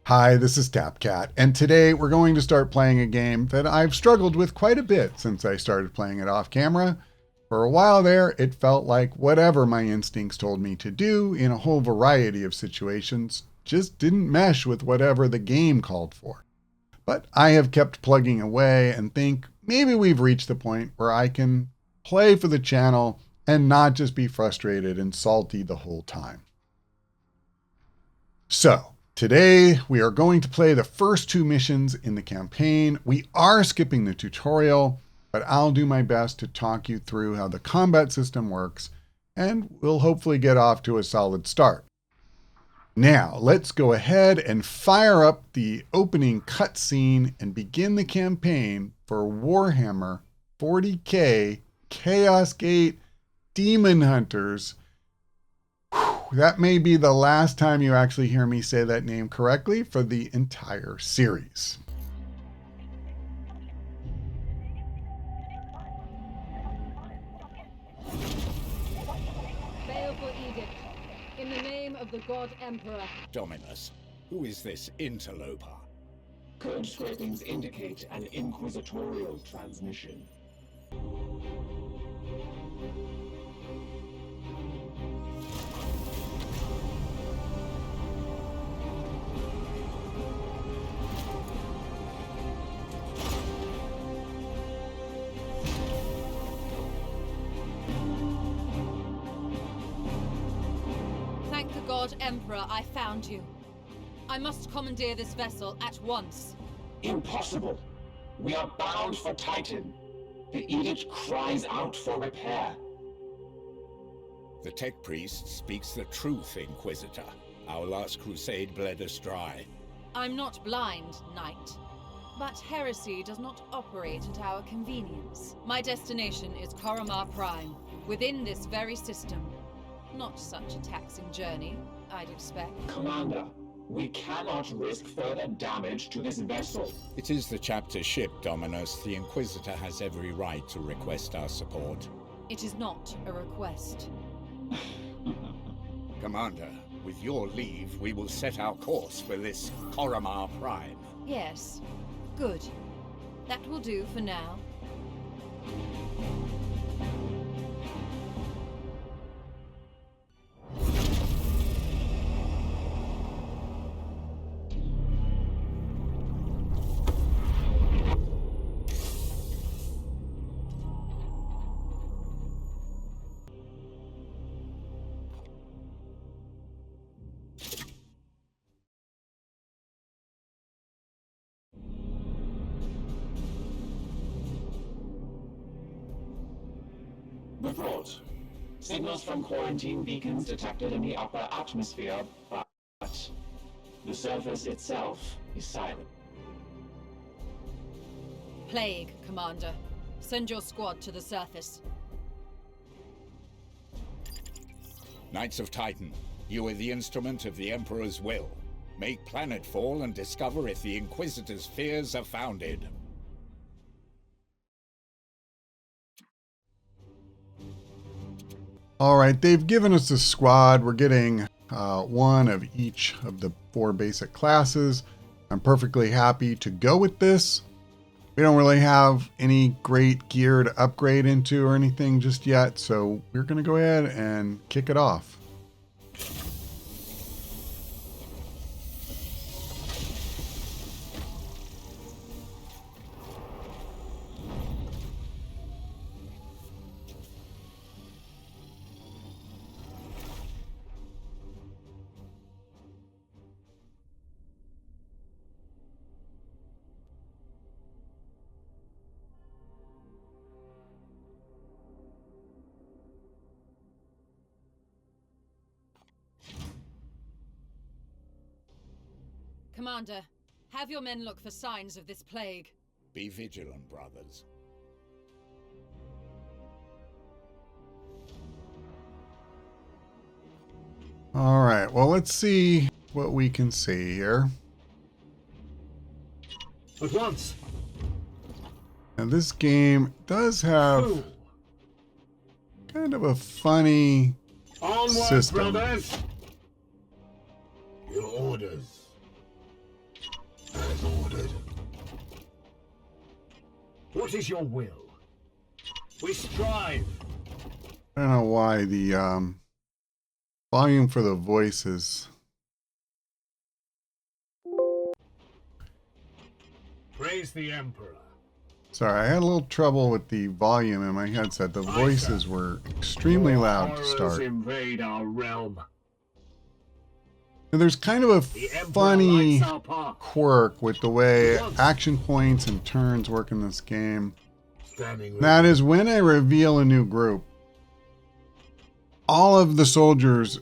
Hi, this is TapCat, and today we're going to start playing a game that I've struggled with quite a bit since I started playing it off camera. For a while there, it felt like whatever my instincts told me to do in a whole variety of situations just didn't mesh with whatever the game called for. But I have kept plugging away and think maybe we've reached the point where I can play for the channel and not just be frustrated and salty the whole time. So, today, we are going to play the first two missions in the campaign. We are skipping the tutorial, but I'll do my best to talk you through how the combat system works, and we'll hopefully get off to a solid start. Now, let's go ahead and fire up the opening cutscene and begin the campaign for Warhammer 40K Chaos Gate Daemonhunters. That may be the last time you actually hear me say that name correctly for the entire series. Baleful edict. In the name of the God Emperor. Dominus, who is this interloper? Code scrapings indicate an inquisitorial transmission. Thank the God Emperor I found you. I must commandeer this vessel at once. Impossible! We are bound for Titan. The edict cries out for repair. The tech priest speaks the truth, Inquisitor. Our last crusade bled us dry. I'm not blind, Knight. But heresy does not operate at our convenience. My destination is Koramar Prime, within this very system. Not such a taxing journey, I'd expect. Commander, we cannot risk further damage to this vessel. It is the chapter ship, Dominus. The Inquisitor has every right to request our support. It is not a request. Commander, with your leave, we will set our course for this Koramar Prime. Yes. Good. That will do for now. Report. Signals from quarantine beacons detected in the upper atmosphere, but the surface itself is silent. Plague, Commander. Send your squad to the surface. Knights of Titan, you are the instrument of the Emperor's will. Make planetfall and discover if the Inquisitor's fears are founded. All right, they've given us a squad. We're getting one of each of the 4 basic classes. I'm perfectly happy to go with this. We don't really have any great gear to upgrade into or anything just yet, so we're going to go ahead and kick it off. Commander, have your men look for signs of this plague. Be vigilant, brothers. All right, well, let's see what we can see here. At once. And this game does have kind of a funny Onward, system. brothers. Your orders. What is your will? We strive. I don't know why the volume for the voice is... Praise the Emperor. Sorry, I had a little trouble with the volume in my headset. The voices were extremely loud to start. Invade our realm. And there's kind of a funny quirk with the way action points and turns work in this game. That is, when I reveal a new group, all of the soldiers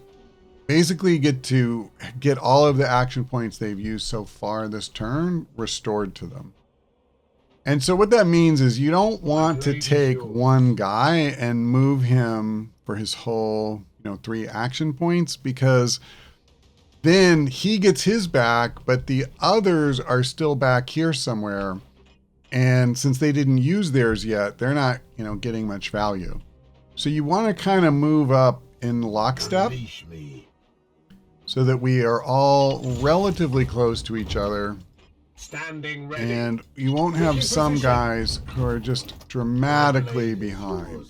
basically get to get all of the action points they've used so far this turn restored to them. And so what that means is you don't want to take one guy and move him for his whole, 3 action points, because then he gets his back, but the others are still back here somewhere. And since they didn't use theirs yet, they're not, getting much value. So you want to kind of move up in lockstep so that we are all relatively close to each other. Standing ready. And you won't have some guys who are just dramatically behind.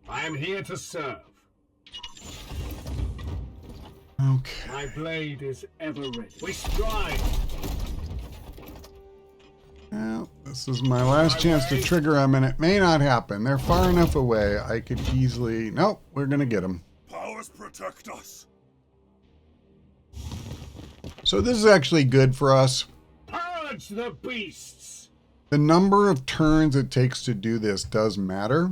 I am here to serve. Okay. My blade is ever ready. We strive. Well, this is my last chance to trigger them, and it may not happen. They're far enough away. I could easily... Nope, we're going to get them. Powers protect us. So this is actually good for us. Purge the beasts. The number of turns it takes to do this does matter.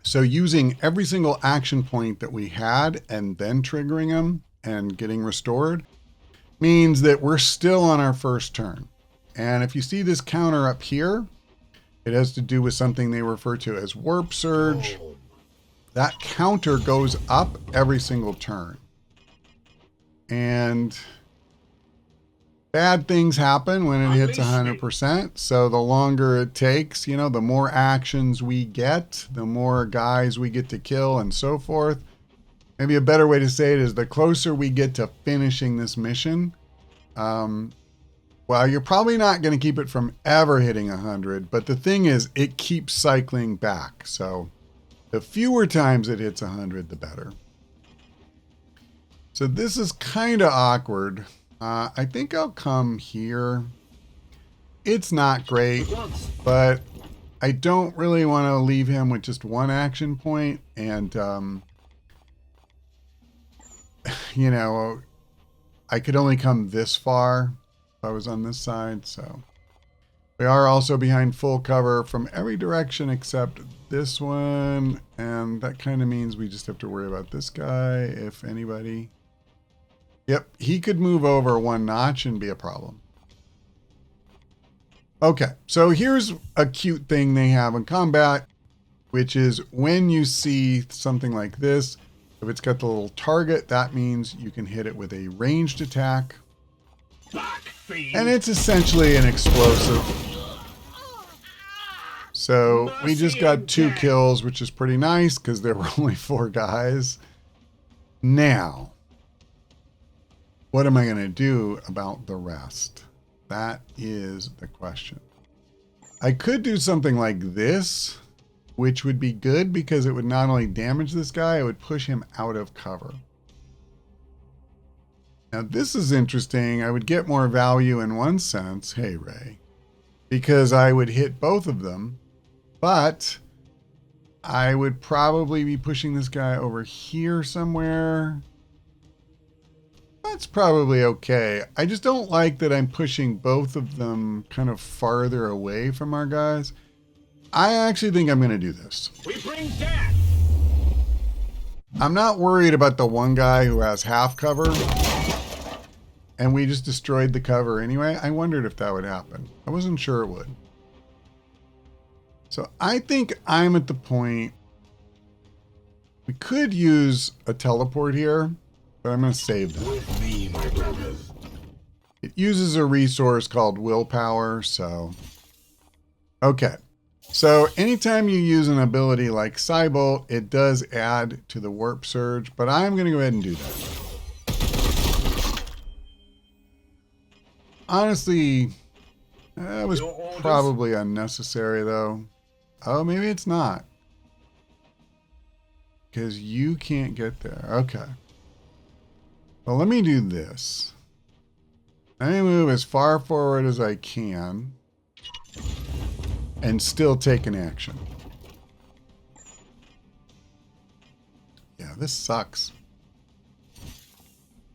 So using every single action point that we had and then triggering them and getting restored means that we're still on our first turn. And if you see this counter up here, it has to do with something they refer to as warp surge. That counter goes up every single turn. And bad things happen when it hits 100%. So the longer it takes, the more actions we get, the more guys we get to kill and so forth. Maybe a better way to say it is the closer we get to finishing this mission. Well, you're probably not going to keep it from ever hitting 100, but the thing is, it keeps cycling back. So the fewer times it hits 100, the better. So this is kind of awkward. I think I'll come here. It's not great, but I don't really want to leave him with just one action point. And, I could only come this far if I was on this side. So we are also behind full cover from every direction except this one. And that kind of means we just have to worry about this guy, if anybody. Yep, he could move over one notch and be a problem. Okay, so here's a cute thing they have in combat, which is when you see something like this, if it's got the little target, that means you can hit it with a ranged attack. And it's essentially an explosive. So we just got 2 kills, which is pretty nice because there were only 4 guys. Now, what am I going to do about the rest? That is the question. I could do something like this, which would be good because it would not only damage this guy, it would push him out of cover. Now this is interesting. I would get more value in one sense, hey Ray, because I would hit both of them, but I would probably be pushing this guy over here somewhere. That's probably okay. I just don't like that I'm pushing both of them kind of farther away from our guys. I actually think I'm going to do this. We bring death. I'm not worried about the one guy who has half cover. And we just destroyed the cover anyway. I wondered if that would happen. I wasn't sure it would. So I think I'm at the point. We could use a teleport here, but I'm going to save that. With me, my brothers. It uses a resource called willpower, so... Okay. So anytime you use an ability like Cybolt, it does add to the warp surge, but I'm going to go ahead and do that. honestly, that was Your orders? probably unnecessary, though. Oh, maybe it's not. Because you can't get there. Okay. Well, let me do this. Let me move as far forward as I can and still take an action. Yeah, this sucks.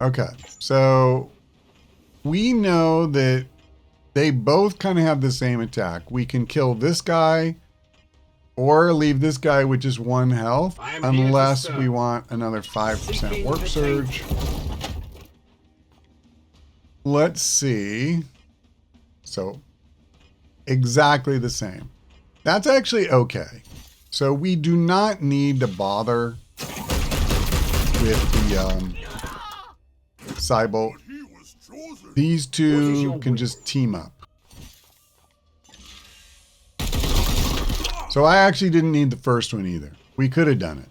Okay, so we know that they both kind of have the same attack. We can kill this guy or leave this guy with just 1 health, unless we want another 5% warp surge. Let's see. So, exactly the same. That's actually okay. So we do not need to bother with the Cybolt. He was chosen. These two can just team up. So I actually didn't need the first one either. We could have done it.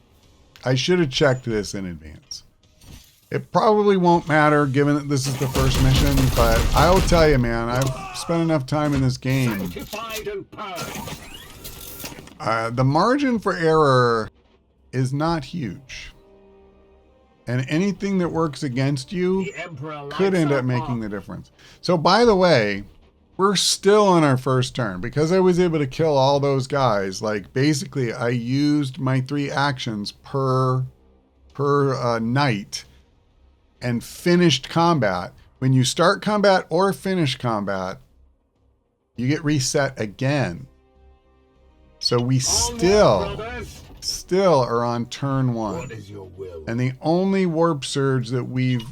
I should have checked this in advance. It probably won't matter given that this is the first mission, but I'll tell you, man, I've spent enough time in this game. Sanctified and purged. The margin for error is not huge. And anything that works against you The Emperor could lights end our up making the path. difference. So by the way, we're still on our first turn. Because I was able to kill all those guys, like basically I used my 3 actions per night and finished combat. When you start combat or finish combat, you get reset again. So we Onward, still are on turn 1. What is your will? And the only warp surge that we've,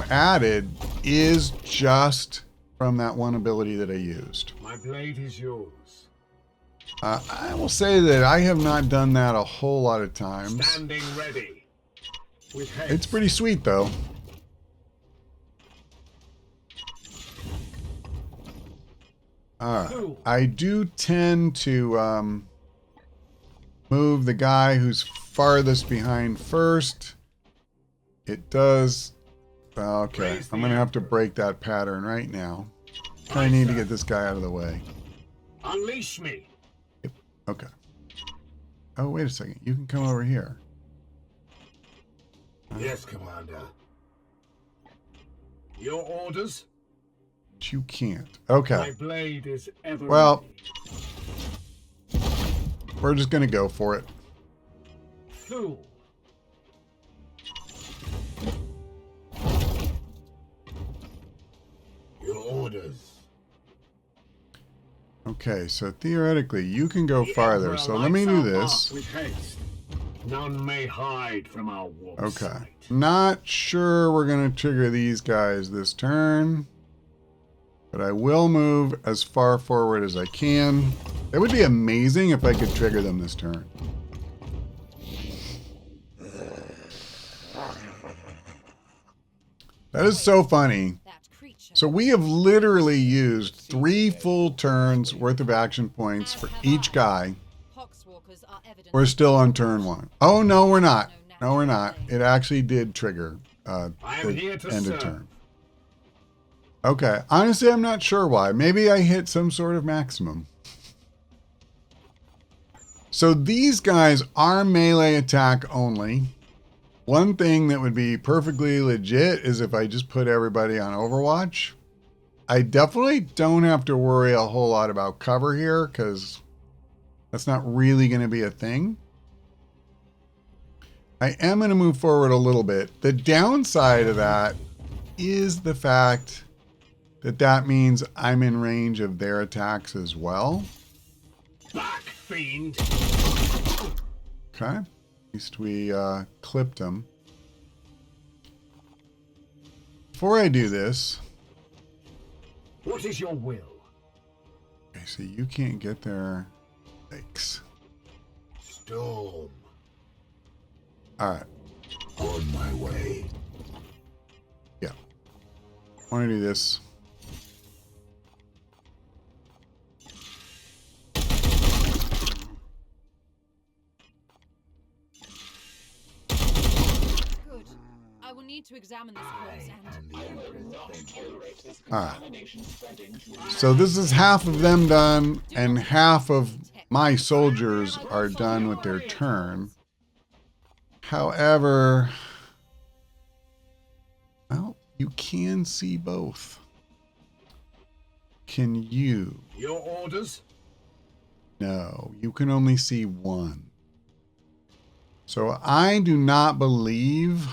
added is just from that one ability that I used. My blade is yours. I will say that I have not done that a whole lot of times. Standing ready. With haste. It's pretty sweet though. I do tend to move the guy who's farthest behind first. It does. Okay, I'm going to have to break that pattern right now. I need to get this guy out of the way. Unleash me. Okay. Oh, wait a second. You can come over here. Yes, Commander. Your orders? But you can't. Okay. My blade is ever Well, ready. we're just going to go for it. Fool. Your orders. Okay, so theoretically, you can go The farther. Emperor So let me lights do our this. path with haste. None may hide from our warp Okay. sight. Not sure we're going to trigger these guys this turn. But I will move as far forward as I can. It would be amazing if I could trigger them this turn. That is so funny. That creature. So we have literally used 3 full turns worth of action points for each guy. Poxwalkers are evident. We're still on turn 1. Oh, no, we're not. No, we're not. It actually did trigger I am the here to end of serve. turn. Okay. Honestly, I'm not sure why. Maybe I hit some sort of maximum. So these guys are melee attack only. One thing that would be perfectly legit is if I just put everybody on Overwatch. I definitely don't have to worry a whole lot about cover here because that's not really going to be a thing. I am going to move forward a little bit. The downside of that is the fact that that means I'm in range of their attacks as well. Back, fiend. Okay. At least we clipped them. Before I do this, What is your will? okay, so you can't get there. Yikes. Storm. All right. On my way. Yeah. I want to do this. Good. I will need to examine this corpse and... I will not tolerate this All right. contamination spreading to So this is half of them done, and half of my soldiers are done with their turn. However, well, you can see both. Can you? Your orders? No, you can only see one. So I do not believe...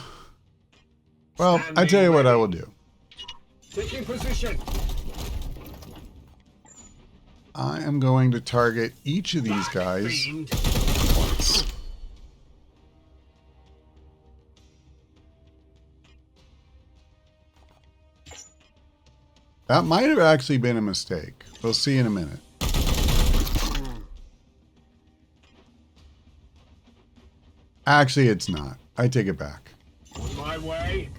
Well, I tell you what I will do. Taking position. I am going to target each of these guys Fiend. once. That might have actually been a mistake. We'll see in a minute. Actually, it's not. I take it back. On my way.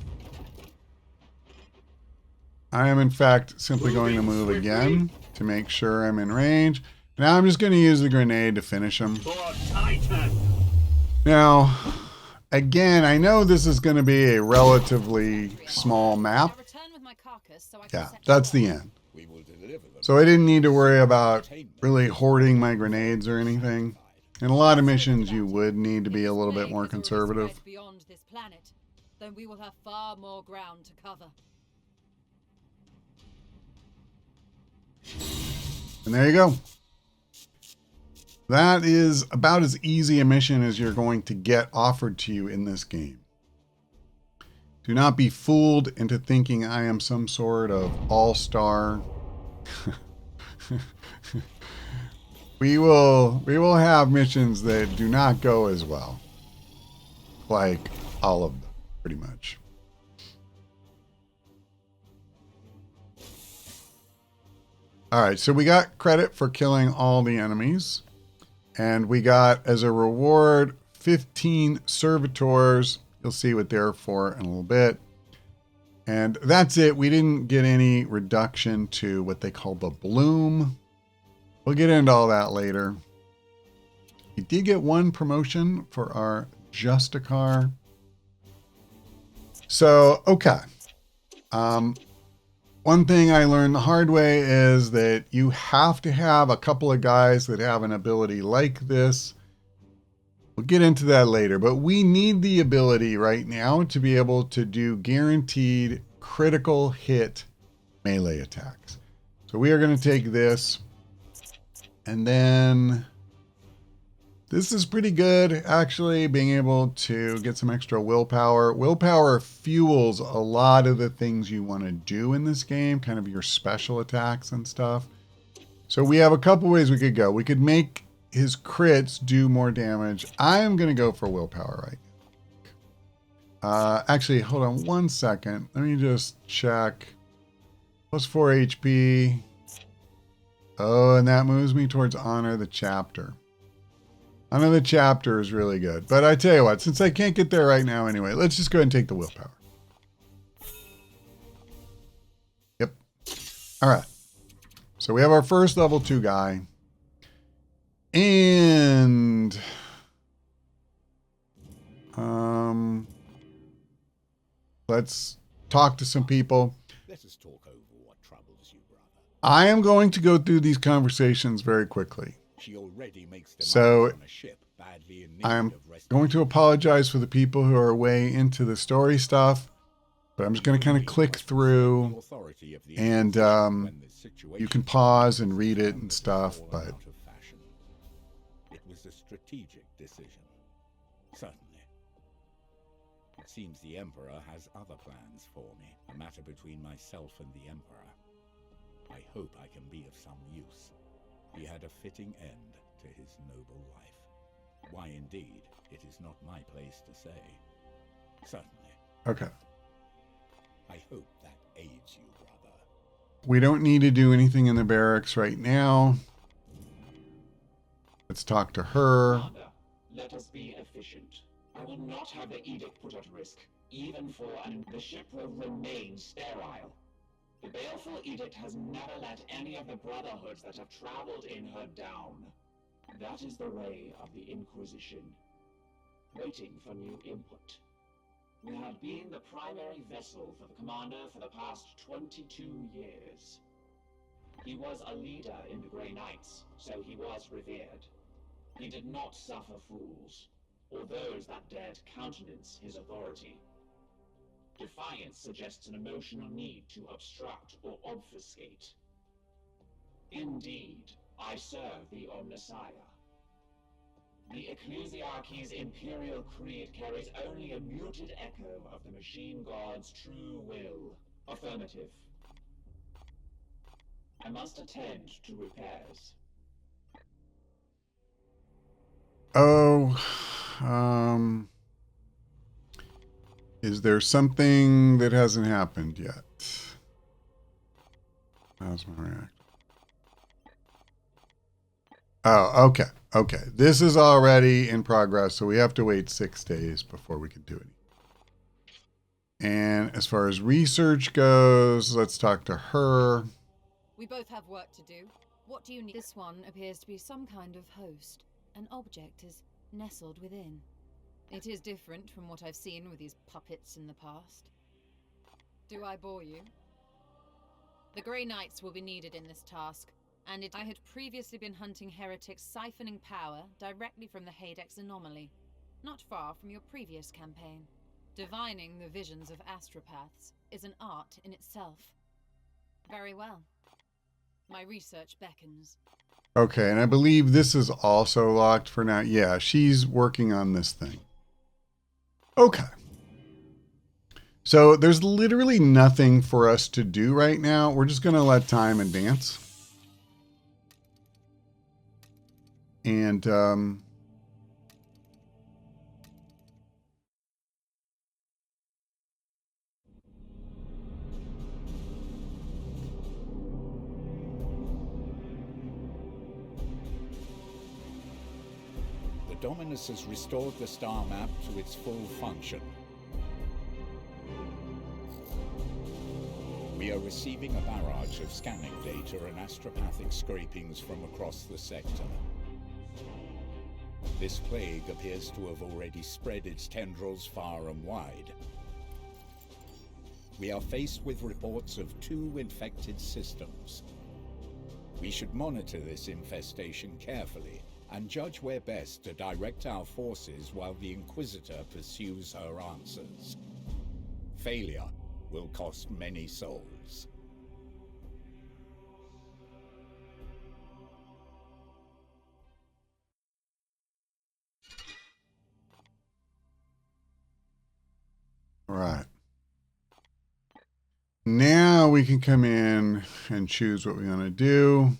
I am, in fact, simply going to move again to make sure I'm in range. Now I'm just going to use the grenade to finish him. For Titan. Now, again, I know this is going to be a relatively small map. I'll return with my carcass so I can Yeah, set that's forth. the end. We will deliver them. So I didn't need to worry about really hoarding my grenades or anything. In a lot of missions, you would need to be a little bit more If the plague conservative. has spread beyond this planet, then we will have far more ground to cover. And there you go. That is about as easy a mission as you're going to get offered to you in this game. Do not be fooled into thinking I am some sort of all-star. We will have missions that do not go as well. Like all of them, pretty much. All right, so we got credit for killing all the enemies. And we got, as a reward, 15 servitors. You'll see what they're for in a little bit. And that's it. We didn't get any reduction to what they call the bloom. We'll get into all that later. We did get one promotion for our Justicar. So, okay. One thing I learned the hard way is that you have to have a couple of guys that have an ability like this. We'll get into that later, but we need the ability right now to be able to do guaranteed critical hit melee attacks. So we are going to take this, and then this is pretty good, actually, being able to get some extra willpower. Willpower fuels a lot of the things you want to do in this game, kind of your special attacks and stuff. So we have a couple ways we could go. We could make his crits do more damage. I am going to go for willpower right now. Actually, hold on one second. Let me just check. Plus 4 HP. Oh, and that moves me towards Honor the Chapter. Honor the Chapter is really good. But I tell you what, since I can't get there right now anyway, let's just go ahead and take the willpower. Yep. All right. So we have our first level 2 guy. And let's talk to some people. Let us talk over what troubles you, brother. I am going to go through these conversations very quickly. She already makes So, demands on a ship badly in need I'm of restoration. going to apologize for the people who are way into the story stuff, but I'm just going to kind of click through, Authority of the and Inquisition when the situation you can pause and read it and stuff, fallen but out of fashion. It was a strategic decision. Certainly. It seems the Emperor has other plans for me, a matter between myself and the Emperor. I hope I can be of some use. He had a fitting end to his noble life. Why indeed, it is not my place to say. Certainly. okay. I hope that aids you, brother. We don't need to do anything in the barracks right now. Let's talk to her. Commander, let us be efficient. I will not have the edict put at risk, even for the ship will remain sterile. The baleful edict has never let any of the brotherhoods that have traveled in her down. That is the way of the Inquisition. Waiting for new input. We had been the primary vessel for the commander for the past 22 years. He was a leader in the Grey Knights, so he was revered. He did not suffer fools, or those that dared countenance his authority. Defiance suggests an emotional need to obstruct or obfuscate. Indeed, I serve the Omnissiah. The Ecclesiarchy's imperial creed carries only a muted echo of the machine god's true will. Affirmative. I must attend to repairs. Oh, is there something that hasn't happened yet? How's my react? Oh, okay. Okay. This is already in progress, so we have to wait 6 days before we can do it. And as far as research goes, let's talk to her. We both have work to do. What do you need? This one appears to be some kind of host. An object is nestled within. It is different from what I've seen with these puppets in the past. Do I bore you? The Grey Knights will be needed in this task, and I had previously been hunting heretics siphoning power directly from the Hadex anomaly, not far from your previous campaign. Divining the visions of astropaths is an art in itself. Very well. My research beckons. Okay, and I believe this is also locked for now. Yeah, she's working on this thing. Okay. So there's literally nothing for us to do right now. We're just going to let time advance. And, The Dominus has restored the star map to its full function. We are receiving a barrage of scanning data and astropathic scrapings from across the sector. This plague appears to have already spread its tendrils far and wide. We are faced with reports of 2 infected systems. We should monitor this infestation carefully and judge where best to direct our forces while the Inquisitor pursues her answers. Failure will cost many souls. all right. Now we can come in and choose what we want to do.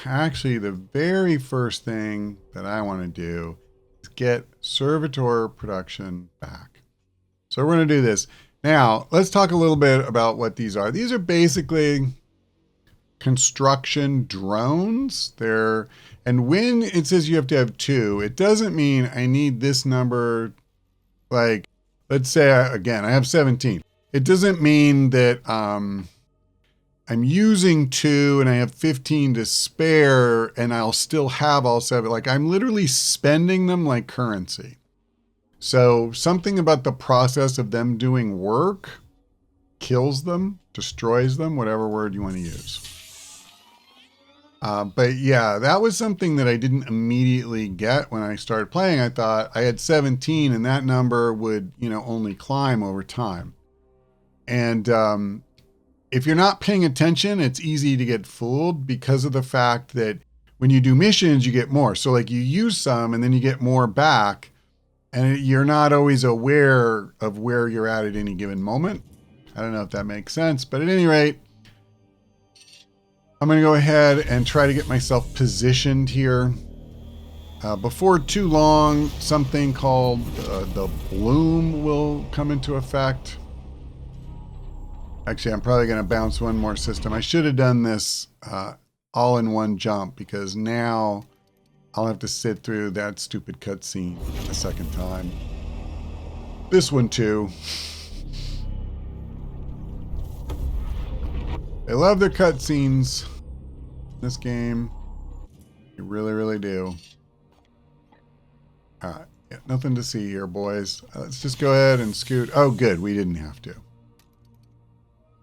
Actually, the very first thing that I want to do is get servitor production back. So we're going to do this. Now, let's talk a little bit about what these are. These are basically construction drones. And when it says you have to have 2, it doesn't mean I need this number. Like, let's say, again, I have 17. It doesn't mean that I'm using 2 and I have 15 to spare and I'll still have all 7. Like, I'm literally spending them like currency. So something about the process of them doing work kills them, destroys them, whatever word you want to use. But yeah, that was something that I didn't immediately get when I started playing. I thought I had 17 and that number would, only climb over time. And if you're not paying attention, it's easy to get fooled because of the fact that when you do missions, you get more. So like you use some and then you get more back. And you're not always aware of where you're at any given moment. I don't know if that makes sense, but at any rate, I'm going to go ahead and try to get myself positioned here. Before too long, something called the bloom will come into effect. Actually, I'm probably going to bounce one more system. I should have done this all in one jump because now I'll have to sit through that stupid cutscene a second time. This one too. They love their cutscenes in this game. They really, really do. Alright, Yeah, nothing to see here, boys. Let's just go ahead and scoot. Oh, good. We didn't have to.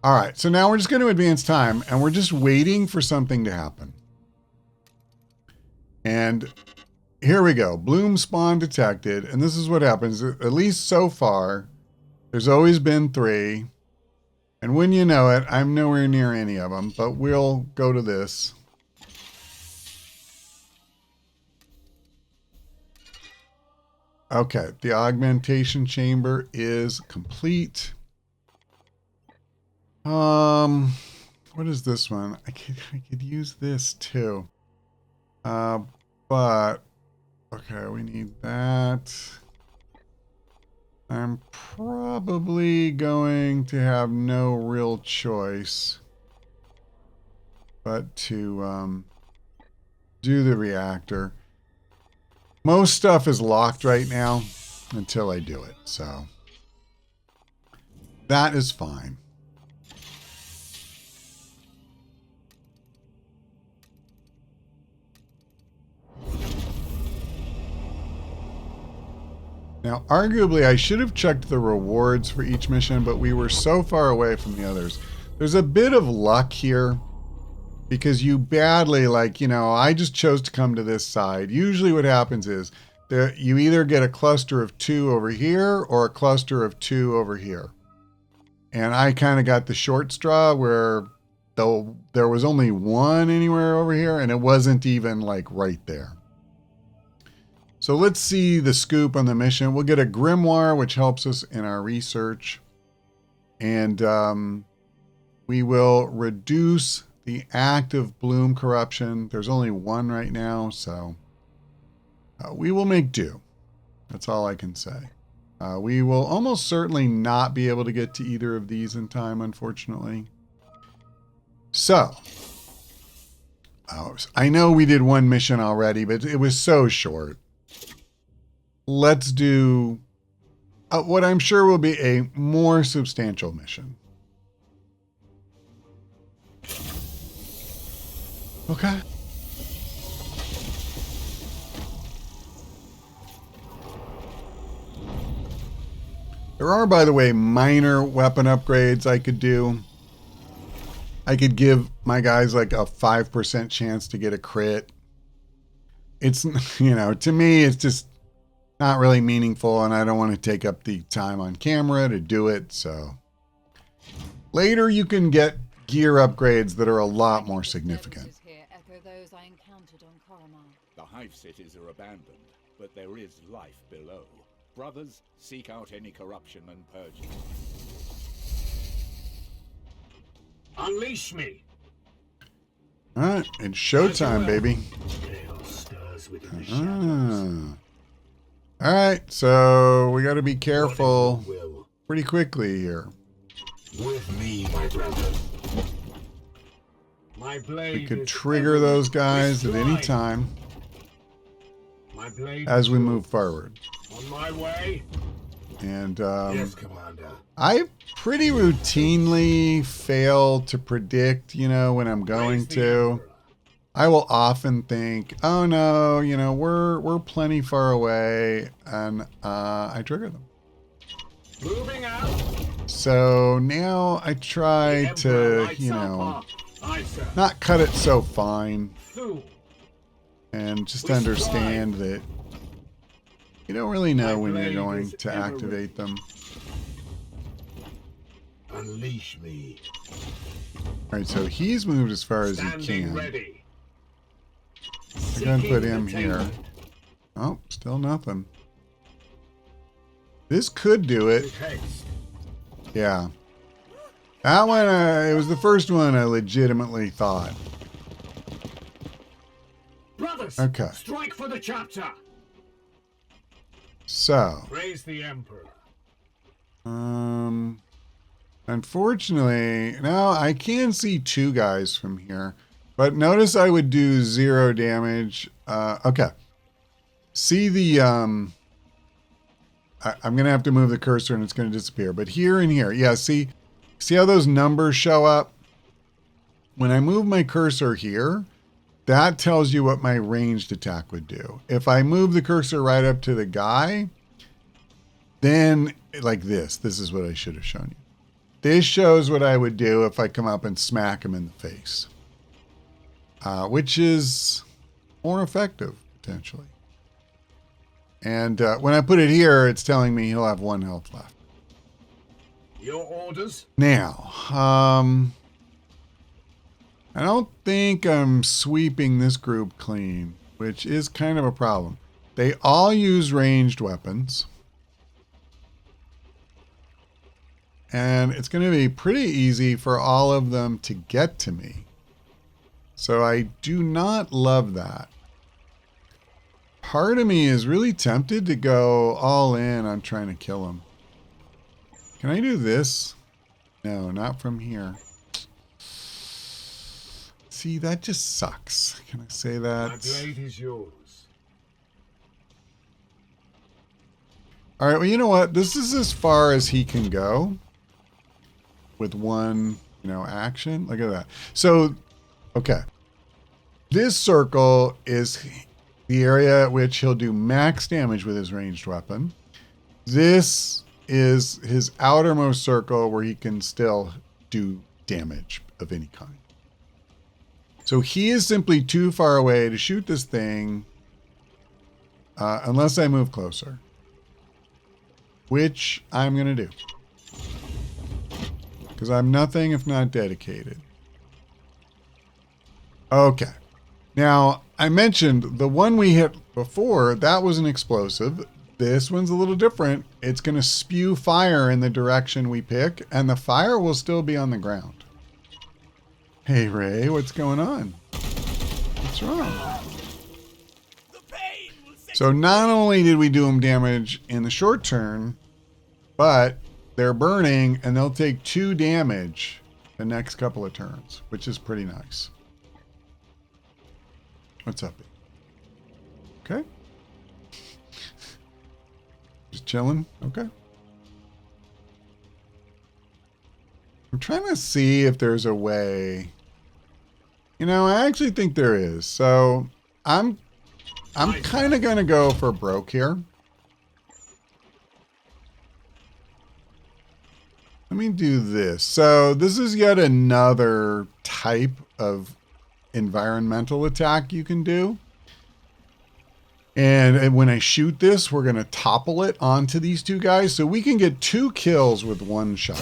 All right. So now we're just going to advance time, and we're just waiting for something to happen. And here we go. Bloom spawn detected. And this is what happens. At least so far, there's always been 3. And when you know it, I'm nowhere near any of them. But we'll go to this. Okay. The augmentation chamber is complete. What is this one? I could use this too. But okay, we need that. I'm probably going to have no real choice but to do the reactor. Most stuff is locked right now until I do it, so that is fine. Now, arguably, I should have checked the rewards for each mission, but we were so far away from the others. There's a bit of luck here because you badly, like, you know, I just chose to come to this side. Usually what happens is you either get a cluster of 2 over here or a cluster of 2 over here. And I kind of got the short straw where though there was only 1 anywhere over here and it wasn't even like right there. So let's see the scoop on the mission. We'll get a grimoire, which helps us in our research. And we will reduce the active bloom corruption. There's only 1 right now, so we will make do. That's all I can say. We will almost certainly not be able to get to either of these in time, unfortunately. So, I know we did 1 mission already, but it was so short. Let's do what I'm sure will be a more substantial mission. Okay. There are, by the way, minor weapon upgrades I could do. I could give my guys like a 5% chance to get a crit. It's, you know, to me, it's just not really meaningful, and I don't want to take up the time on camera to do it, so later you can get gear upgrades that are a lot more significant. The hive cities are abandoned, but there is life below. Brothers, seek out any corruption and purge it. Unleash me! Alright, it's showtime, baby. Alright, so we got to be careful pretty quickly here. With me, my brother. My blade we could trigger those guys at any time as we move forward. On my way. And Yes, Commander. I pretty routinely fail to predict, you know, when I'm going to. I will often think, oh no, you know, we're plenty far away, and I trigger them. Moving out. So now I try to, you know, not cut it so fine, and just understand that you don't really know when you're going to activate them. Unleash me. All right, so he's moved as far as he can. Ready. I'm going to put him here. Oh, still nothing. This could do it. Yeah. That one, it was the first one I legitimately thought. Brothers, okay. Strike for the chapter. So. Praise the Emperor. Unfortunately, now I can see 2 guys from here. But notice I would do 0 damage. Okay. See the, I'm going to have to move the cursor and it's going to disappear. But here and here, yeah, see how those numbers show up? When I move my cursor here, that tells you what my ranged attack would do. If I move the cursor right up to the guy, then like this is what I should have shown you. This shows what I would do if I come up and smack him in the face, which is more effective potentially. And when I put it here, it's telling me he'll have 1 health left. Your orders? Now, I don't think I'm sweeping this group clean, which is kind of a problem. They all use ranged weapons. And it's going to be pretty easy for all of them to get to me. So I do not love that. Part of me is really tempted to go all in on trying to kill him. Can I do this? No, not from here. See, that just sucks. Can I say that? My blade is yours. All right, well, you know what? This is as far as he can go with one, action. Look at that. So, okay. This circle is the area at which he'll do max damage with his ranged weapon. This is his outermost circle where he can still do damage of any kind. So he is simply too far away to shoot this thing unless I move closer, which I'm going to do because I'm nothing if not dedicated. Okay. Now, I mentioned the one we hit before, that was an explosive. This one's a little different. It's going to spew fire in the direction we pick, and the fire will still be on the ground. Hey, Ray, what's going on? What's wrong? So not only did we do them damage in the short turn, but they're burning, and they'll take 2 damage the next couple of turns, which is pretty nice. What's up? Okay. Just chilling. Okay. I'm trying to see if there's a way. I actually think there is. So I'm kind of going to go for broke here. Let me do this. So this is yet another type of environmental attack you can do. And when I shoot this, we're going to topple it onto these 2 guys. So we can get 2 kills with 1 shot.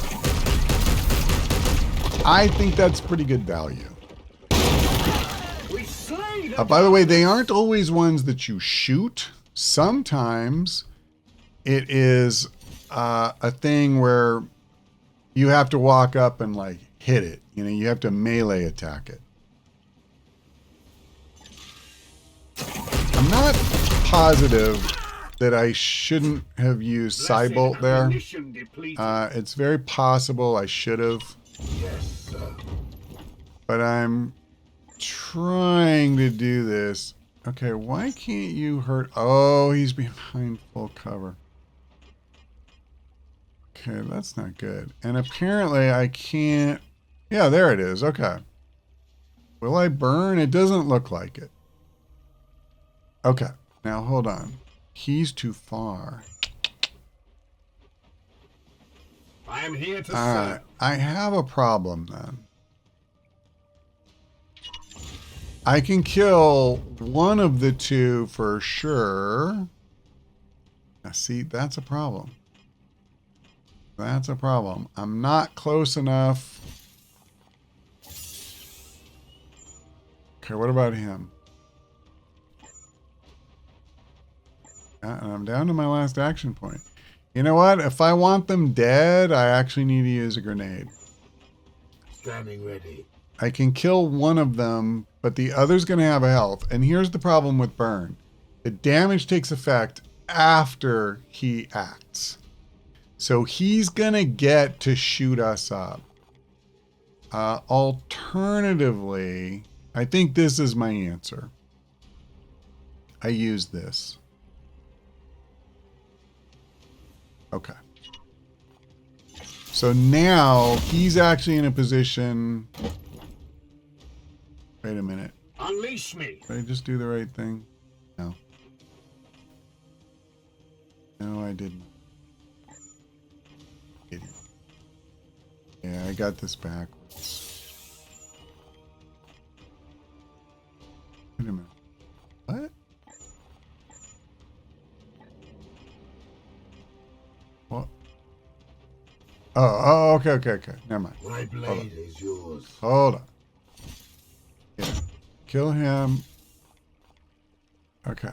I think that's pretty good value. By the way, they aren't always ones that you shoot. Sometimes it is a thing where you have to walk up and like hit it. You have to melee attack it. I'm not positive that I shouldn't have used Cybolt there. It's very possible I should have. Yes, sir. But I'm trying to do this. Okay, why can't you hurt? Oh, he's behind full cover. Okay, that's not good. And apparently I can't. Yeah, there it is. Okay. Will I burn? It doesn't look like it. Okay, now hold on. He's too far. I am here to All serve. right, I have a problem then. I can kill one of the 2 for sure. Now see, that's a problem. That's a problem. I'm not close enough. Okay, what about him? And I'm down to my last action point. You know what? If I want them dead, I actually need to use a grenade. Standing ready. I can kill one of them, but the other's going to have a health. And here's the problem with burn. The damage takes effect after he acts. So he's going to get to shoot us up. Alternatively, I think this is my answer. I use this. Okay. So now he's actually in a position. Wait a minute. Unleash me. Did I just do the right thing? No. No, I didn't. Idiot. Yeah, I got this backwards. Wait a minute. What? What? Oh, okay. Never mind. My blade is yours. Hold on. Yeah. Kill him. Okay.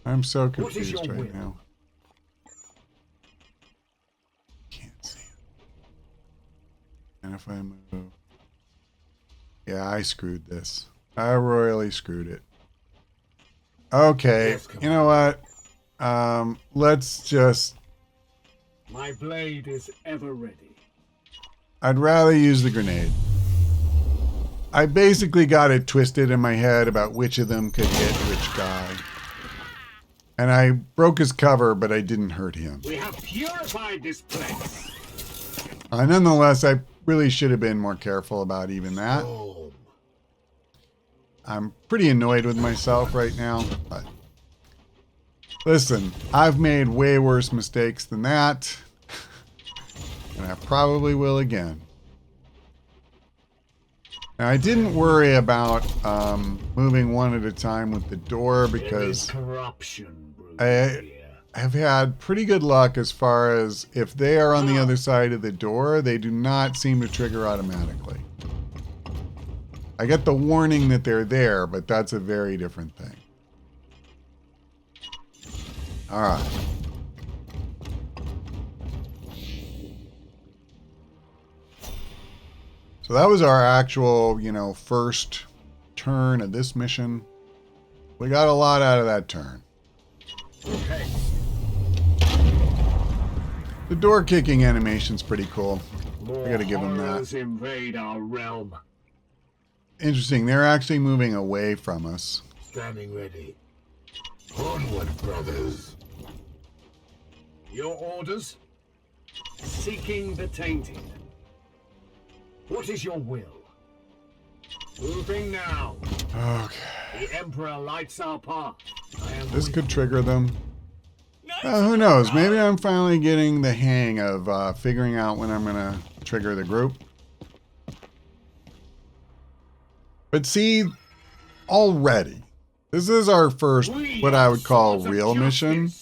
I'm so confused right now. Can't see it. And if I move... Yeah, I screwed this. I royally screwed it. Okay, Yes, you know what? Let's just... My blade is ever ready. I'd rather use the grenade. I basically got it twisted in my head about which of them could hit which guy. And I broke his cover, but I didn't hurt him. We have purified this place. Nonetheless, I really should have been more careful about even that. I'm pretty annoyed with myself right now, but listen, I've made way worse mistakes than that, and I probably will again. Now, I didn't worry about moving one at a time with the door because corruption I have had pretty good luck as far as if they are on the other side of the door, they do not seem to trigger automatically. I get the warning that they're there, but that's a very different thing. All right. So that was our actual, first turn of this mission. We got a lot out of that turn. Okay. The door kicking animation's pretty cool. More I gotta give them that. horrors invade our realm. Interesting, they're actually moving away from us. Standing ready. Onward, brothers. Your orders? Seeking the tainted. What is your will? Moving now. Okay. The Emperor lights our path. I am This with could trigger them. Who knows? Maybe I'm finally getting the hang of figuring out when I'm going to trigger the group. But see, already, this is our first, what I would call real mission.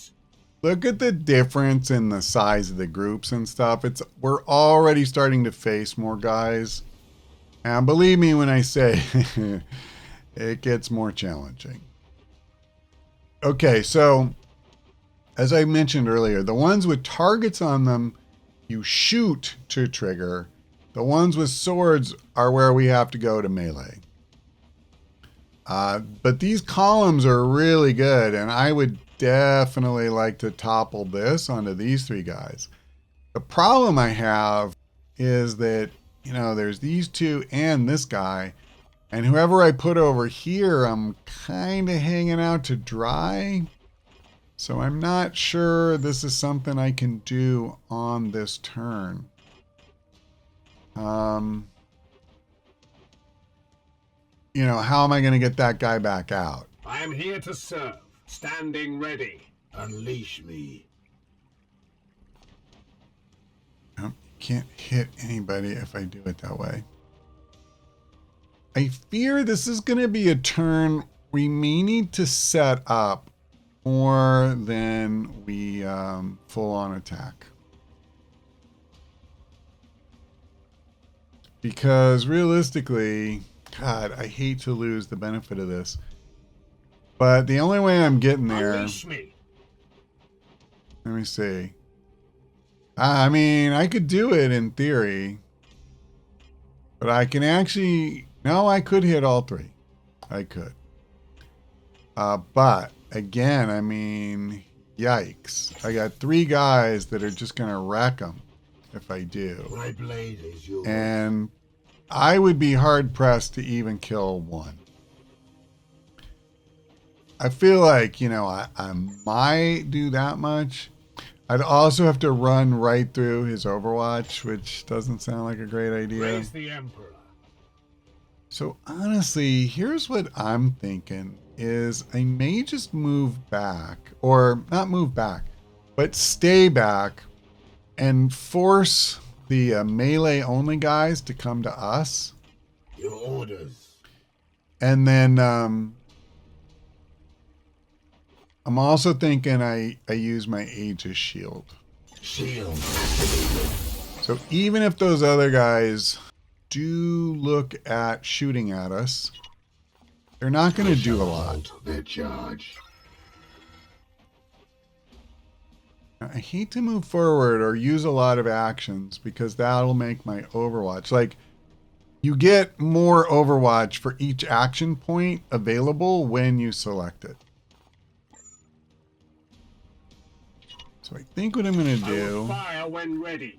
Look at the difference in the size of the groups and stuff. We're already starting to face more guys. And believe me when I say it gets more challenging. Okay, so as I mentioned earlier, the ones with targets on them, you shoot to trigger. The ones with swords are where we have to go to melee. But these columns are really good, and I would definitely like to topple this onto these three guys. The problem I have is that, there's these two and this guy, and whoever I put over here, I'm kind of hanging out to dry. So I'm not sure this is something I can do on this turn. How am I going to get that guy back out? I am here to serve. Standing ready. Unleash me. Nope, can't hit anybody if I do it that way. I fear this is going to be a turn we may need to set up more than we full on attack. Because realistically, God, I hate to lose the benefit of this. But the only way I'm getting there... Unleash me. Let me see. I mean, I could do it in theory. But I can actually... No, I could hit all three. I could. But, again, I mean, yikes. I got three guys that are just going to wreck them if I do. My blade is yours. And I would be hard-pressed to even kill one. I feel like, I might do that much. I'd also have to run right through his Overwatch, which doesn't sound like a great idea. Praise the Emperor. So honestly, here's what I'm thinking is I may just move back, or not move back, but stay back and force the melee only guys to come to us. Your orders. And then I'm also thinking I use my Aegis shield. Shield activated. So even if those other guys do look at shooting at us, they're not going to do a lot. Their charge. I hate to move forward or use a lot of actions because that'll make my Overwatch. Like, you get more Overwatch for each action point available when you select it. So I think what I'm going to do Fire when ready.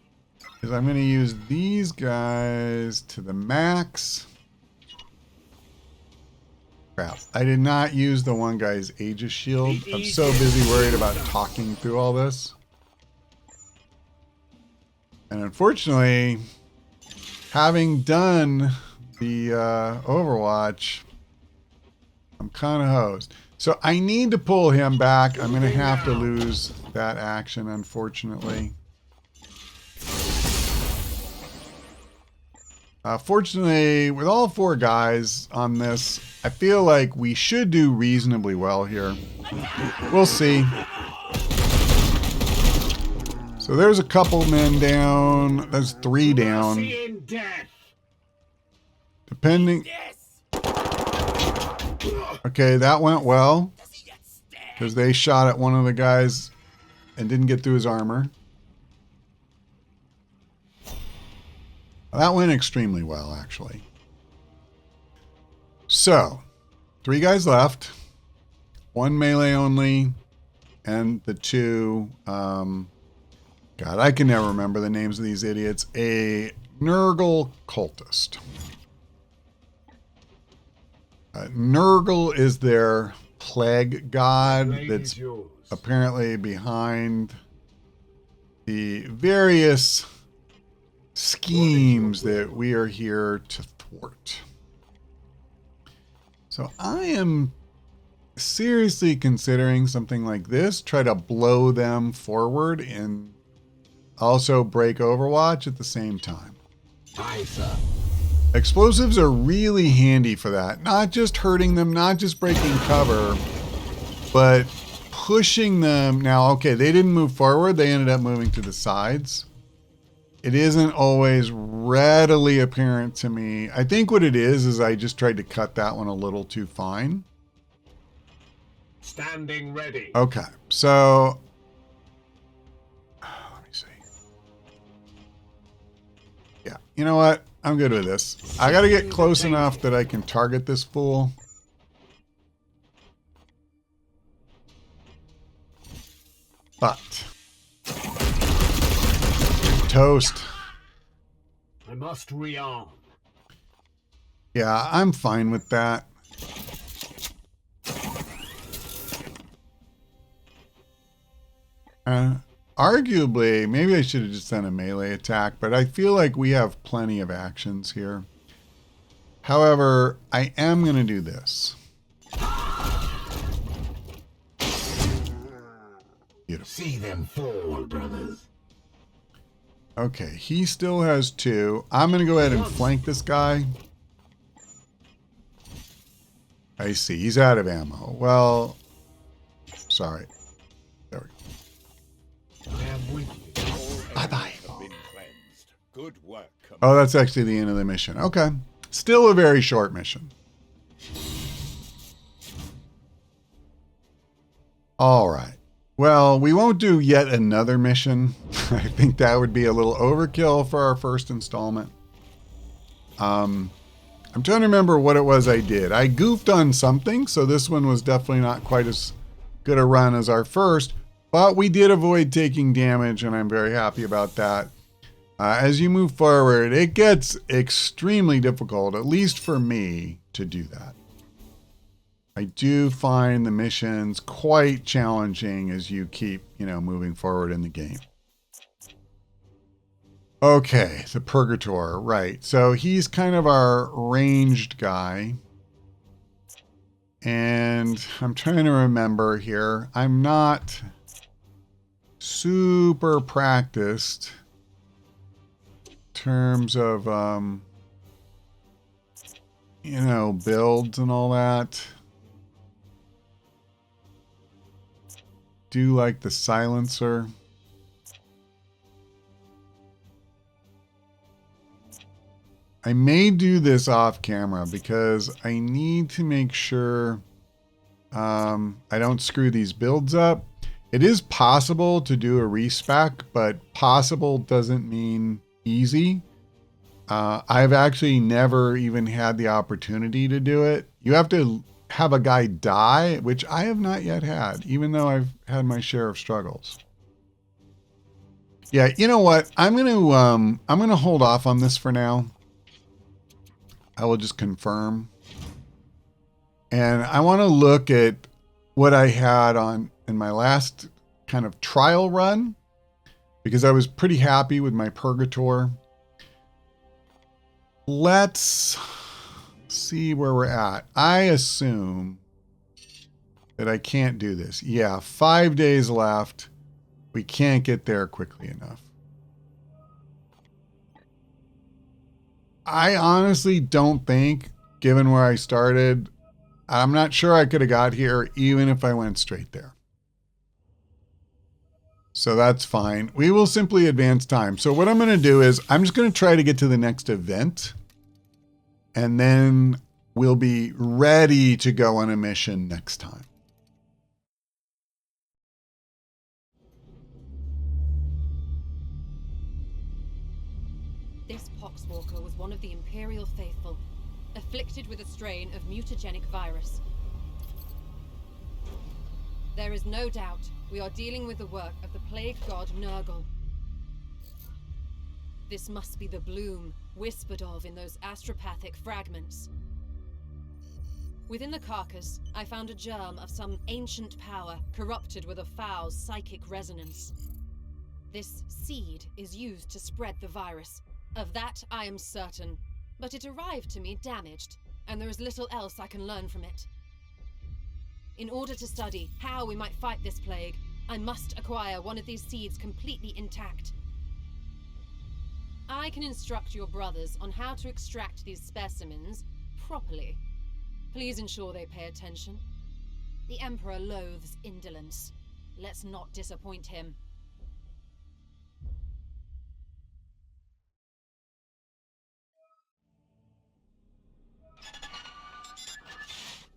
is I'm going to use these guys to the max. Crap. I did not use the one guy's Aegis shield. I'm so busy worried about talking through all this. And unfortunately, having done the Overwatch, I'm kind of hosed. So I need to pull him back. I'm going to have to lose that action, unfortunately. Fortunately, with all four guys on this, I feel like we should do reasonably well here. We'll see. So there's a couple men down. There's 3 down. Depending. Okay, that went well. Because they shot at one of the guys and didn't get through his armor. That went extremely well, actually. So, 3 guys left. 1 melee only. And the 2... God, I can never remember the names of these idiots. A Nurgle cultist. Nurgle is their plague god that's apparently behind the various schemes that we are here to thwart. So I am seriously considering something like this. Try to blow them forward and also break Overwatch at the same time. Aye, sir. Explosives are really handy for that. Not just hurting them, not just breaking cover, but pushing them. Now, okay, they didn't move forward. They ended up moving to the sides. It isn't always readily apparent to me. I think what it is I just tried to cut that one a little too fine. Standing ready. Okay, so let me see. Yeah, you know what? I'm good with this. I got to get close enough that I can target this fool. But toast. I must rearm. Yeah, I'm fine with that. Arguably, maybe I should have just done a melee attack, but I feel like we have plenty of actions here. However, I am going to do this. Beautiful. See them fall, brothers. Okay, he still has 2. I'm going to go ahead and flank this guy. I see, he's out of ammo. Well, sorry. There we go. Bye-bye. Good work. Oh, that's actually the end of the mission. Okay. Still a very short mission. All right. Well, we won't do yet another mission. I think that would be a little overkill for our first installment. I'm trying to remember what it was I did. I goofed on something, so this one was definitely not quite as good a run as our first, but we did avoid taking damage, and I'm very happy about that. As you move forward, it gets extremely difficult, at least for me, to do that. I do find the missions quite challenging as you keep, moving forward in the game. Okay, the Purgator, right. So he's kind of our ranged guy. And I'm trying to remember here. I'm not super practiced in terms of, you know, builds and all that. Do like the silencer. I may do this off camera because I need to make sure I don't screw these builds up. It is possible to do a respec, but possible doesn't mean easy. I've actually never even had the opportunity to do it. You have to have a guy die, which I have not yet had, even though I've had my share of struggles. Yeah, you know what? I'm gonna hold off on this for now. I will just confirm. And I want to look at what I had on in my last kind of trial run, because I was pretty happy with my Purgator. Let's see where we're at. I assume that I can't do this. Yeah, 5 days left. We can't get there quickly enough. I honestly don't think, given where I started, I'm not sure I could have got here even if I went straight there. So that's fine. We will simply advance time. So what I'm going to do is I'm just going to try to get to the next event, and then we'll be ready to go on a mission next time. This Poxwalker was one of the Imperial faithful, afflicted with a strain of mutagenic virus. There is no doubt we are dealing with the work of the plague god Nurgle. This must be the bloom whispered of in those astropathic fragments. Within the carcass, I found a germ of some ancient power corrupted with a foul psychic resonance. This seed is used to spread the virus. Of that I am certain, but it arrived to me damaged, and there is little else I can learn from it. In order to study how we might fight this plague, I must acquire one of these seeds completely intact. I can instruct your brothers on how to extract these specimens properly. Please ensure they pay attention. The Emperor loathes indolence. Let's not disappoint him.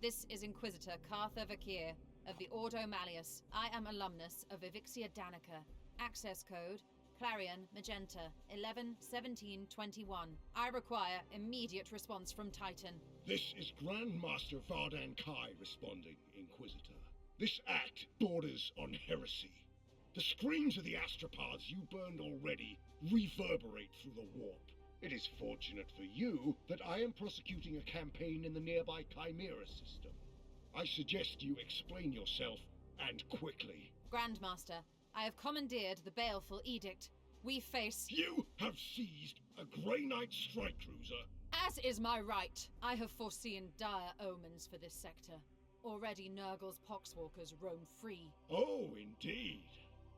This is Inquisitor Cartha Vakir of the Ordo Malleus. I am alumnus of Evixia Danica. Access code Clarion Magenta 111721. I require immediate response from Titan. This is Grandmaster Vardan Kai responding, Inquisitor. This act borders on heresy. The screams of the astropaths you burned already reverberate through the warp. It is fortunate for you that I am prosecuting a campaign in the nearby Chimera system. I suggest you explain yourself, and quickly. Grandmaster, I have commandeered the baleful edict. We face... You have seized a Grey Knight strike cruiser. As is my right, I have foreseen dire omens for this sector. Already Nurgle's poxwalkers roam free. Oh, indeed.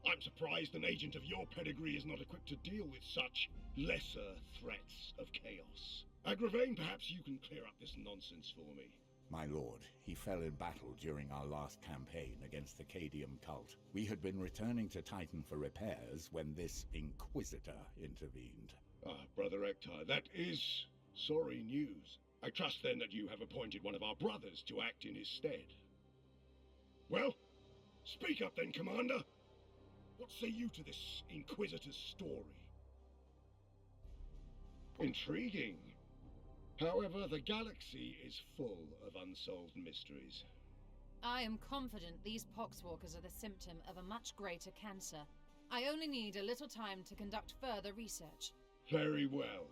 I'm surprised an agent of your pedigree is not equipped to deal with such lesser threats of chaos. Agravain, perhaps you can clear up this nonsense for me. My lord, he fell in battle during our last campaign against the Cadium cult. We had been returning to Titan for repairs when this Inquisitor intervened. Ah, Brother Ektar, that is sorry news. I trust then that you have appointed one of our brothers to act in his stead. Well, speak up then, Commander. What say you to this Inquisitor's story? Intriguing. However, the galaxy is full of unsolved mysteries. I am confident these poxwalkers are the symptom of a much greater cancer. I only need a little time to conduct further research. Very well.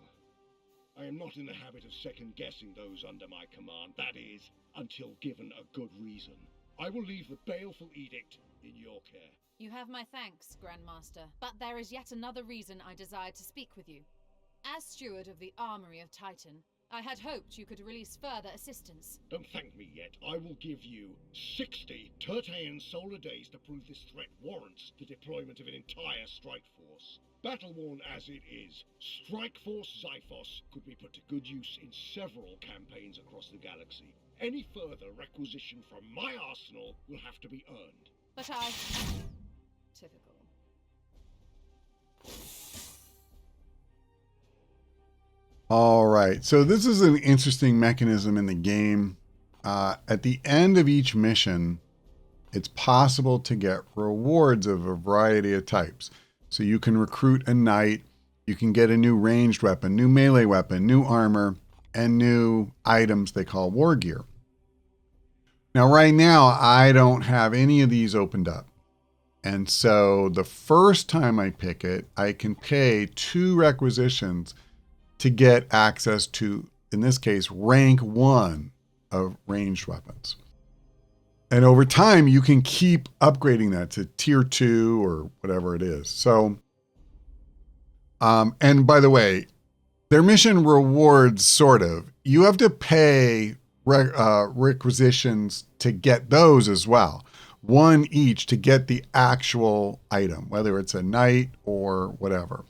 I am not in the habit of second-guessing those under my command, that is, until given a good reason. I will leave the baleful edict in your care. You have my thanks, Grandmaster, but there is yet another reason I desire to speak with you. As steward of the Armory of Titan, I had hoped you could release further assistance. Don't thank me yet. I will give you 60 Tertean solar days to prove this threat warrants the deployment of an entire strike force. Battle-worn as it is, Strike Force Xiphos could be put to good use in several campaigns across the galaxy. Any further requisition from my arsenal will have to be earned. But I... Typical. All right, so this is an interesting mechanism in the game. At the end of each mission, it's possible to get rewards of a variety of types. So you can recruit a knight, you can get a new ranged weapon, new melee weapon, new armor, and new items they call war gear. Now, right now, I don't have any of these opened up. And so the first time I pick it, I can pay 2 requisitions to get access to, in this case, rank 1 of ranged weapons. And over time, you can keep upgrading that to tier 2 or whatever it is. So, and by the way, their mission rewards, sort of, you have to pay requisitions to get those as well. 1 each to get the actual item, whether it's a knight or whatever.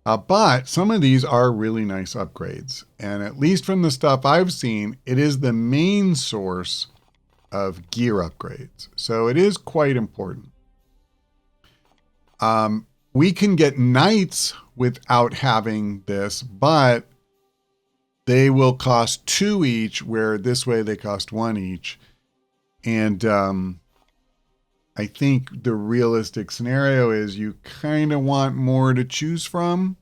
But some of these are really nice upgrades. And at least from the stuff I've seen, it is the main source of gear upgrades. So it is quite important. We can get knights without having this, but they will cost 2 each, where this way they cost 1 each. And I think the realistic scenario is you kind of want more to choose from.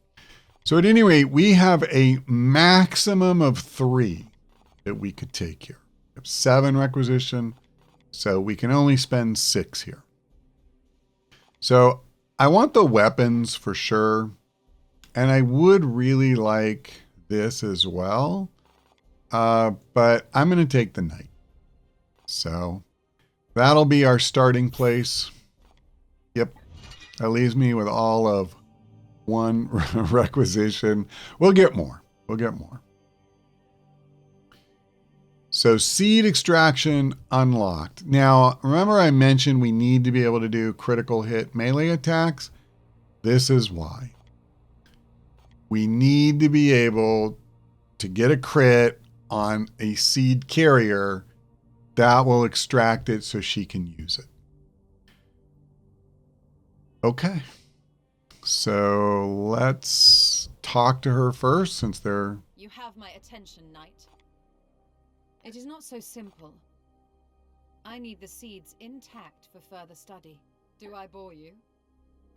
So at any rate, we have a maximum of 3 that we could take here. We have 7 requisition, so we can only spend 6 here. So I want the weapons for sure, and I would really like this as well, but I'm going to take the knight. So that'll be our starting place. Yep, that leaves me with all of 1 requisition. We'll get more. We'll get more. So seed extraction unlocked. Now, remember I mentioned we need to be able to do critical hit melee attacks? This is why. We need to be able to get a crit on a seed carrier that will extract it so she can use it. Okay. So let's talk to her first, since they're... You have my attention, Knight. It is not so simple. I need the seeds intact for further study. Do I bore you?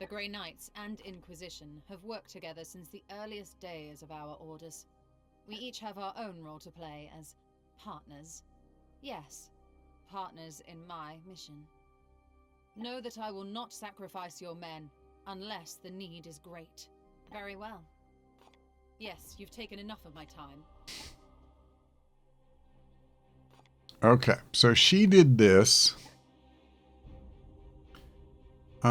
The Grey Knights and Inquisition have worked together since the earliest days of our orders. We each have our own role to play as partners. Yes, partners in my mission. Know that I will not sacrifice your men unless the need is great. Very well. Yes, you've taken enough of my time. Okay, so she did this. We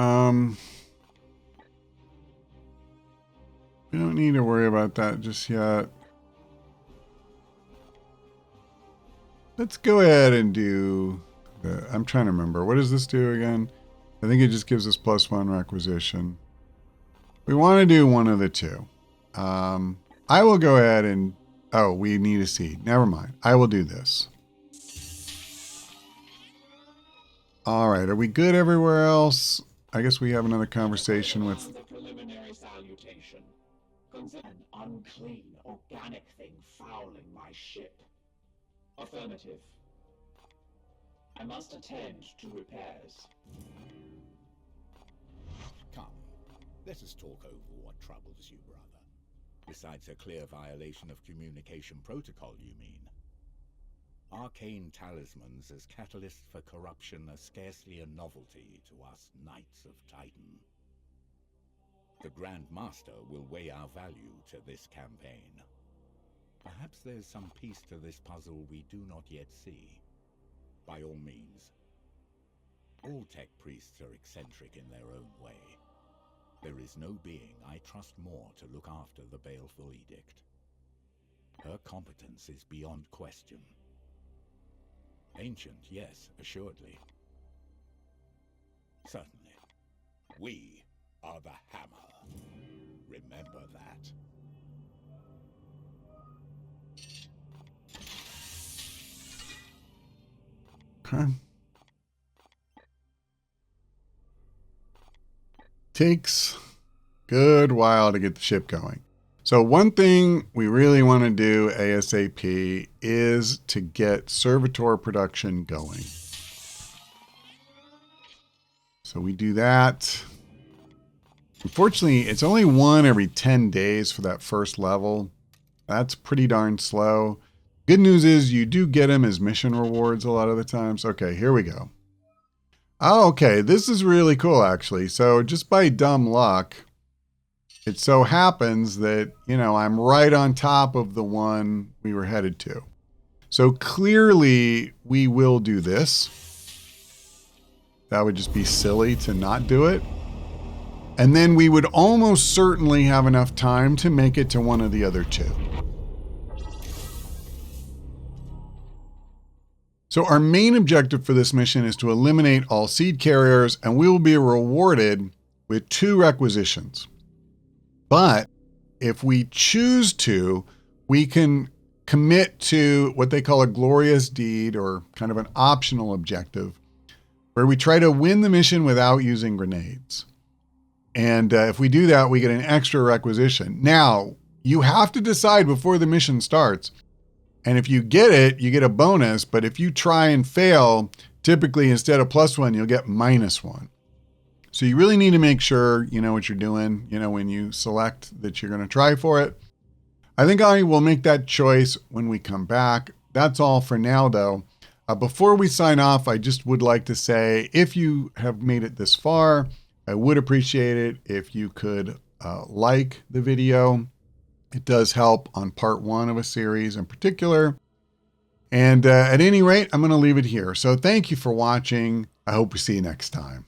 don't need to worry about that just yet. Let's go ahead and do the... I'm trying to remember. What does this do again? I think it just gives us +1 requisition. We want to do one of the 2. I will go ahead and... Oh, we need a seed. Never mind. I will do this. All right. Are we good everywhere else? I guess we have another conversation with... The preliminary salutation. Consider an unclean, organic thing fouling my ship. Affirmative. I must attend to repairs. Come, let us talk over what troubles you, brother. Besides a clear violation of communication protocol, you mean? Arcane talismans as catalysts for corruption are scarcely a novelty to us Knights of Titan. The Grand Master will weigh our value to this campaign. Perhaps there's some piece to this puzzle we do not yet see. By all means, All tech priests are eccentric in their own way. There is no being I trust more to look after the Baleful Edict. Her competence is beyond question. Ancient, yes, assuredly. Certainly. We are the Hammer. Remember that. Okay. Takes a good while to get the ship going. So one thing we really want to do ASAP is to get servitor production going. So we do that. Unfortunately, it's only one every 10 days for that first level. That's pretty darn slow. Good news is you do get them as mission rewards a lot of the times. Okay, here we go. Oh, okay, this is really cool actually. So just by dumb luck, it so happens that, you know, I'm right on top of the one we were headed to. So clearly we will do this. That would just be silly to not do it. And then we would almost certainly have enough time to make it to one of the other two. So our main objective for this mission is to eliminate all seed carriers, and we will be rewarded with 2 requisitions. But if we choose to, we can commit to what they call a glorious deed, or kind of an optional objective, where we try to win the mission without using grenades. And if we do that, we get an extra requisition. Now, you have to decide before the mission starts. And if you get it, you get a bonus. But if you try and fail, typically instead of +1, you'll get -1. So you really need to make sure you know what you're doing, you know, when you select that you're going to try for it. I think I will make that choice when we come back. That's all for now, though. Before we sign off, I just would like to say, if you have made it this far, I would appreciate it if you could like the video. It does help on part 1 of a series in particular. And at any rate, I'm going to leave it here. So thank you for watching. I hope we see you next time.